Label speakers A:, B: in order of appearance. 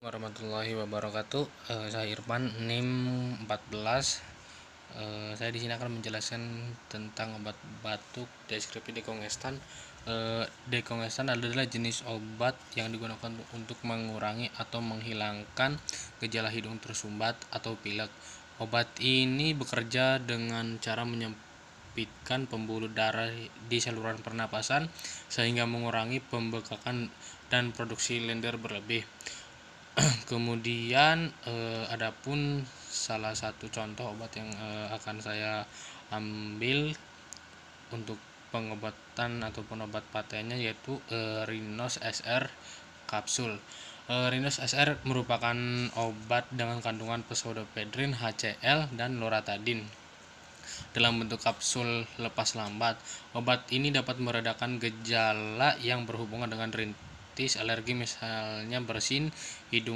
A: Warahmatullahi wabarakatuh. Saya Irfan, NIM 14. Saya di sini akan menjelaskan tentang obat batuk, deskripsi dekongestan. Dekongestan adalah jenis obat yang digunakan untuk mengurangi atau menghilangkan gejala hidung tersumbat atau pilek. Obat ini bekerja dengan cara menyempitkan pembuluh darah di saluran pernapasan sehingga mengurangi pembekakan dan produksi lendir berlebih. Kemudian adapun salah satu contoh obat yang akan saya ambil untuk pengobatan ataupun obat patennya yaitu Rinos SR kapsul. Rinos SR merupakan obat dengan kandungan pseudoephedrine, HCl, dan loratadin dalam bentuk kapsul lepas lambat. Obat ini dapat meredakan gejala yang berhubungan dengan rintis, alergi, misalnya bersin, hidung